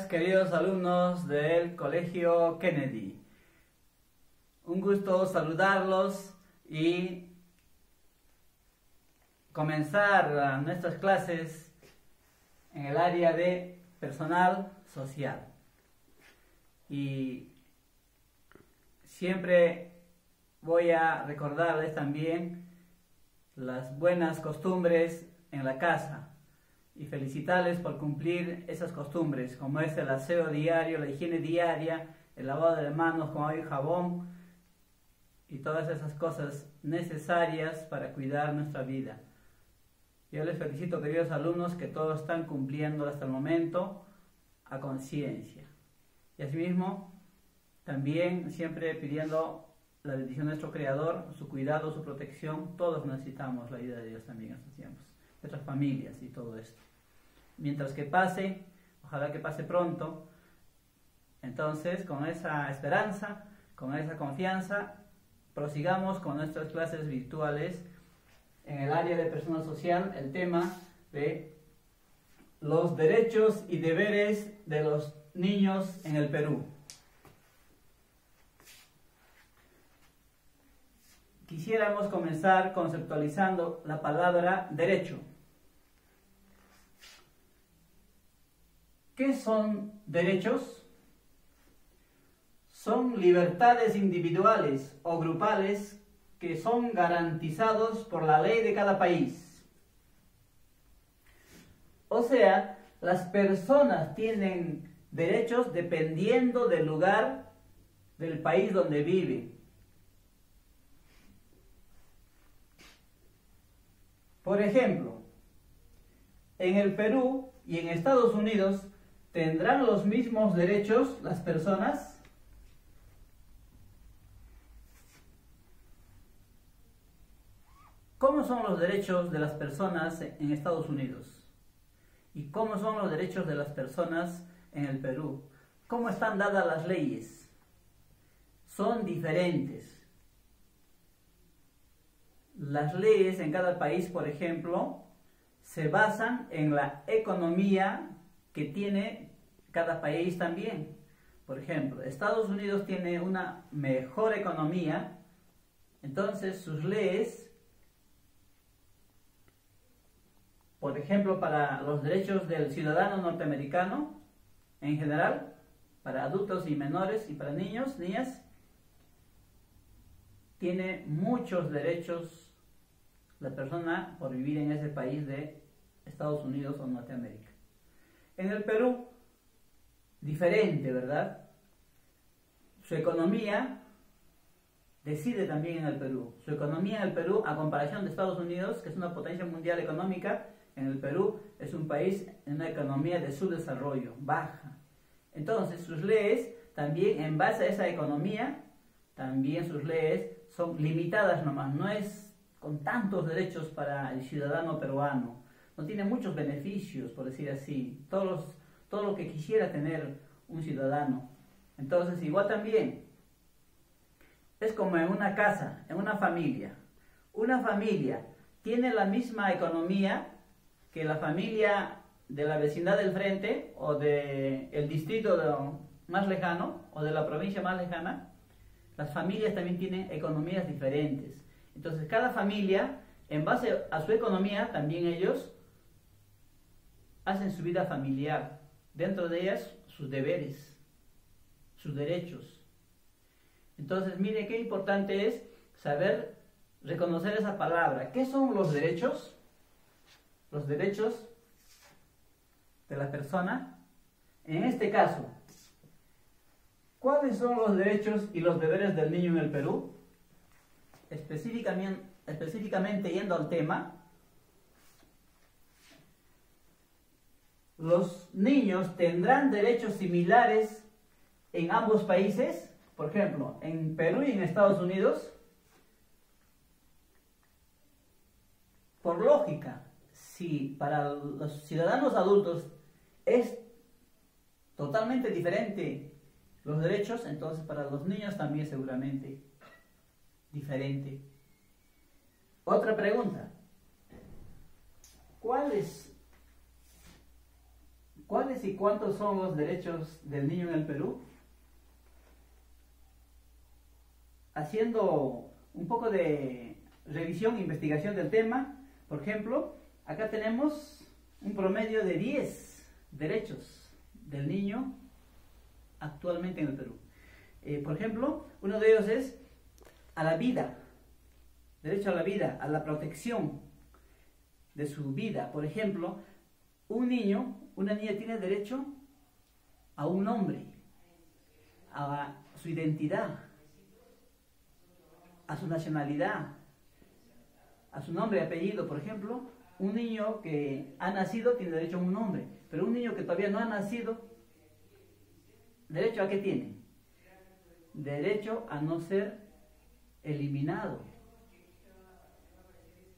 queridos alumnos del Colegio Kennedy. Un gusto saludarlos y comenzar nuestras clases en el área de personal social. Y siempre voy a recordarles también las buenas costumbres en la casa y felicitarles por cumplir esas costumbres, como es el aseo diario, la higiene diaria, el lavado de manos con agua y jabón y todas esas cosas necesarias para cuidar nuestra vida. Yo les felicito, queridos alumnos, que todos están cumpliendo hasta el momento a conciencia. Y asimismo, también siempre pidiendo la bendición de nuestro Creador, su cuidado, su protección. Todos necesitamos la ayuda de Dios también en estos tiempos, nuestras familias y todo esto. Mientras que pase, ojalá que pase pronto. Entonces, con esa esperanza, con esa confianza, prosigamos con nuestras clases virtuales en el área de personal social, el tema de los derechos y deberes de los niños en el Perú. Quisiéramos comenzar conceptualizando la palabra derecho. ¿Qué son derechos? Son libertades individuales o grupales que son garantizados por la ley de cada país. O sea, las personas tienen derechos dependiendo del lugar del país donde viven. Por ejemplo, en el Perú y en Estados Unidos, ¿tendrán los mismos derechos las personas? ¿Cómo son los derechos de las personas en Estados Unidos? ¿Y cómo son los derechos de las personas en el Perú? ¿Cómo están dadas las leyes? Son diferentes. Las leyes en cada país, por ejemplo, se basan en la economía que tiene cada país también. Por ejemplo, Estados Unidos tiene una mejor economía, entonces sus leyes, por ejemplo, para los derechos del ciudadano norteamericano, en general, para adultos y menores y para niños, niñas, tiene muchos derechos la persona por vivir en ese país de Estados Unidos o Norteamérica. En el Perú, diferente, ¿verdad? Su economía decide también en el Perú. Su economía en el Perú, a comparación de Estados Unidos, que es una potencia mundial económica, en el Perú es un país en una economía de subdesarrollo, baja. Entonces, sus leyes, también en base a esa economía, también sus leyes son limitadas nomás, no es con tantos derechos para el ciudadano peruano. No tiene muchos beneficios, por decir así, todo lo que quisiera tener un ciudadano. Entonces, igual también, es como en una casa, en una familia. Una familia tiene la misma economía que la familia de la vecindad del frente, o del distrito más lejano, o de la provincia más lejana. Las familias también tienen economías diferentes. Entonces, cada familia, en base a su economía, también ellos hacen su vida familiar. Dentro de ellas, sus deberes, sus derechos. Entonces, mire qué importante es saber reconocer esa palabra. ¿Qué son los derechos? Los derechos de la persona. En este caso, ¿cuáles son los derechos y los deberes del niño en el Perú? Específicamente yendo al tema, ¿los niños tendrán derechos similares en ambos países? Por ejemplo, en Perú y en Estados Unidos. Por lógica, si para los ciudadanos adultos es totalmente diferente los derechos, entonces para los niños también seguramente diferente. Otra pregunta. ¿Cuáles ¿Cuáles y cuántos son los derechos del niño en el Perú? Haciendo un poco de revisión e investigación del tema, por ejemplo, acá tenemos un promedio de 10 derechos del niño actualmente en el Perú. Por ejemplo, uno de ellos es a la vida, derecho a la vida, a la protección de su vida. Por ejemplo, un niño, una niña tiene derecho a un nombre, a su identidad, a su nacionalidad, a su nombre y apellido. Por ejemplo, un niño que ha nacido tiene derecho a un nombre, pero un niño que todavía no ha nacido, ¿derecho a qué tiene? Derecho a no ser eliminado,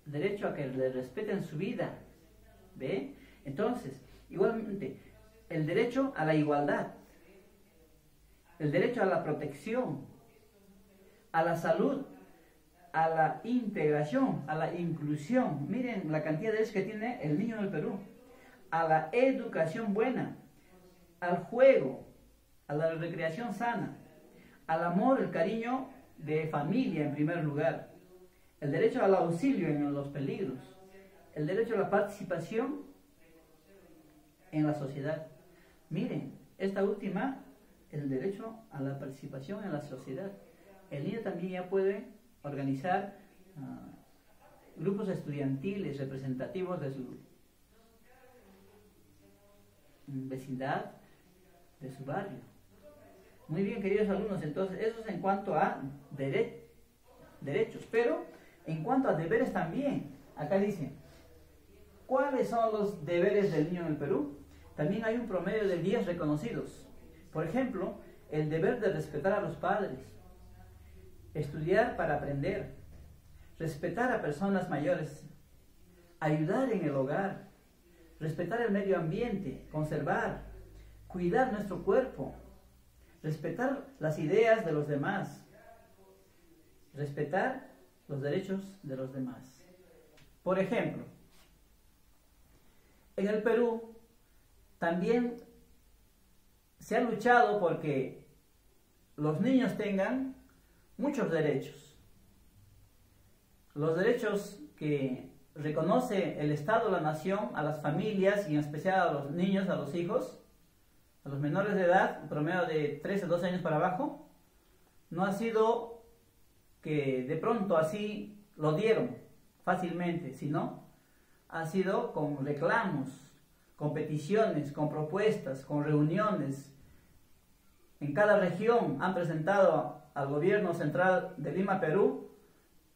derecho a que le respeten su vida, ¿ve? Entonces, igualmente, el derecho a la igualdad, el derecho a la protección, a la salud, a la integración, a la inclusión. Miren la cantidad de derechos que tiene el niño en el Perú. A la educación buena, al juego, a la recreación sana, al amor, el cariño de familia en primer lugar, el derecho al auxilio en los peligros, el derecho a la participación en la sociedad. Miren, esta última, el derecho a la participación en la sociedad. El niño también ya puede organizar grupos estudiantiles representativos de su vecindad, de su barrio. Muy bien, queridos alumnos, entonces eso es en cuanto a derechos, pero en cuanto a deberes también. Acá dice, ¿cuáles son los deberes del niño en el Perú? También hay un promedio de 10 reconocidos. Por ejemplo, el deber de respetar a los padres, estudiar para aprender, respetar a personas mayores, ayudar en el hogar, respetar el medio ambiente, conservar, cuidar nuestro cuerpo, respetar las ideas de los demás, respetar los derechos de los demás. Por ejemplo, en el Perú también se ha luchado porque los niños tengan muchos derechos. Los derechos que reconoce el Estado, la nación, a las familias y en especial a los niños, a los hijos, a los menores de edad, promedio de 13 a 12 años para abajo, no ha sido que de pronto así lo dieron fácilmente, sino ha sido con reclamos, con peticiones, con propuestas, con reuniones. En cada región han presentado al gobierno central de Lima, Perú,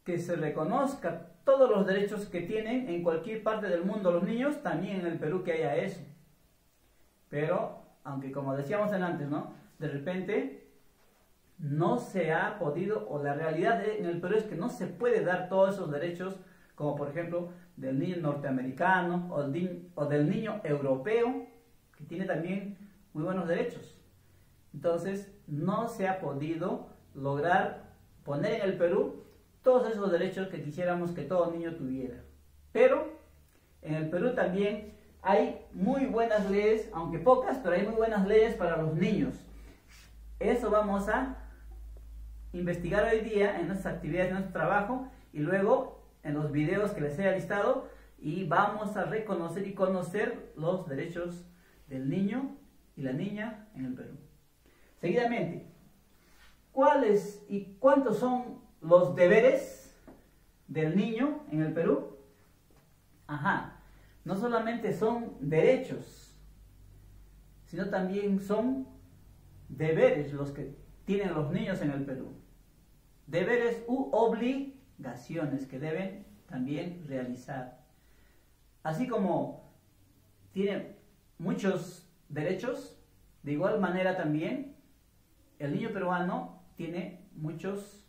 que se reconozca todos los derechos que tienen en cualquier parte del mundo los niños, también en el Perú que haya eso. Pero, aunque como decíamos antes, ¿no? De repente no se ha podido, o la realidad en el Perú es que no se puede dar todos esos derechos, como por ejemplo del niño norteamericano o del niño europeo, que tiene también muy buenos derechos. Entonces, no se ha podido lograr poner en el Perú todos esos derechos que quisiéramos que todo niño tuviera. Pero en el Perú también hay muy buenas leyes, aunque pocas, pero hay muy buenas leyes para los niños. Eso vamos a investigar hoy día en nuestras actividades, en nuestro trabajo, y luego en los videos que les he listado, y vamos a reconocer y conocer los derechos del niño y la niña en el Perú. Seguidamente, ¿cuáles y cuántos son los deberes del niño en el Perú? No solamente son derechos, sino también son deberes los que tienen los niños en el Perú. Deberes u obligaciones que deben también realizar. Así como tienen muchos derechos, de igual manera también el niño peruano tiene muchos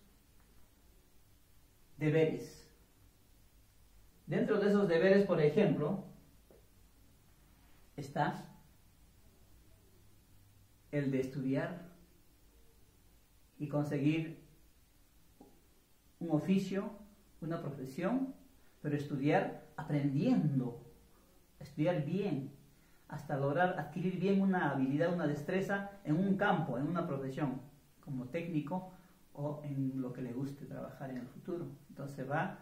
deberes. Dentro de esos deberes, por ejemplo, está el de estudiar y conseguir un oficio, una profesión, pero estudiar aprendiendo, estudiar bien, hasta lograr adquirir bien una habilidad, una destreza en un campo, en una profesión, como técnico o en lo que le guste trabajar en el futuro. Entonces va,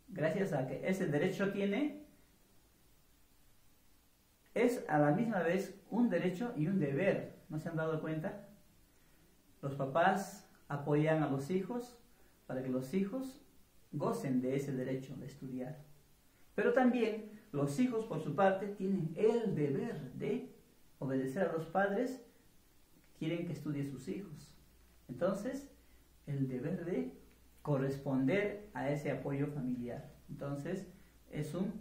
gracias a que ese derecho tiene, es a la misma vez un derecho y un deber. ¿No se han dado cuenta? Los papás apoyan a los hijos para que los hijos gocen de ese derecho de estudiar. Pero también los hijos, por su parte, tienen el deber de obedecer a los padres que quieren que estudien sus hijos. Entonces, el deber de corresponder a ese apoyo familiar. Entonces, es un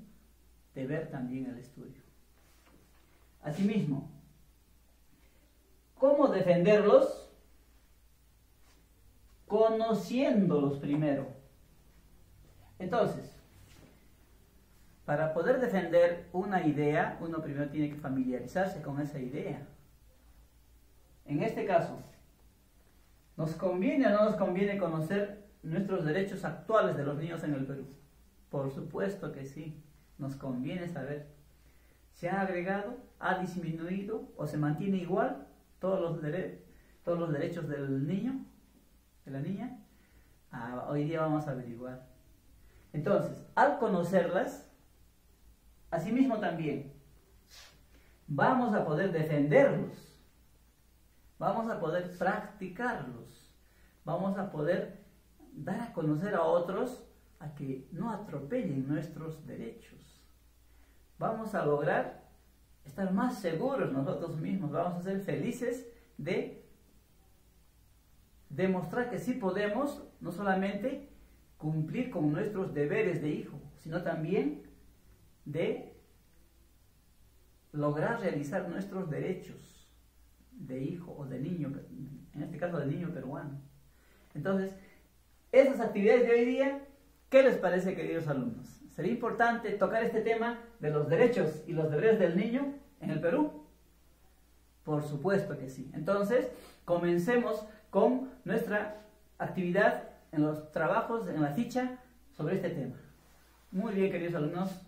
deber también el estudio. Asimismo, ¿cómo defenderlos? Conociéndolos primero. Entonces, para poder defender una idea, uno primero tiene que familiarizarse con esa idea. En este caso, ¿nos conviene o no nos conviene conocer nuestros derechos actuales de los niños en el Perú? Por supuesto que sí, nos conviene saber. ¿Se ha agregado, ha disminuido o se mantiene igual todos los derechos del niño, de la niña? Hoy día vamos a averiguar. Entonces, al conocerlas, asimismo también, vamos a poder defenderlos, vamos a poder practicarlos, vamos a poder dar a conocer a otros a que no atropellen nuestros derechos. Vamos a lograr estar más seguros nosotros mismos, vamos a ser felices de demostrar que sí podemos no solamente cumplir con nuestros deberes de hijo, sino también de lograr realizar nuestros derechos de hijo o de niño, en este caso de niño peruano. Entonces, esas actividades de hoy día, ¿qué les parece, queridos alumnos? ¿Sería importante tocar este tema de los derechos y los deberes del niño en el Perú? Por supuesto que sí. Entonces, comencemos con nuestra actividad en los trabajos, en la ficha sobre este tema. Muy bien, queridos alumnos.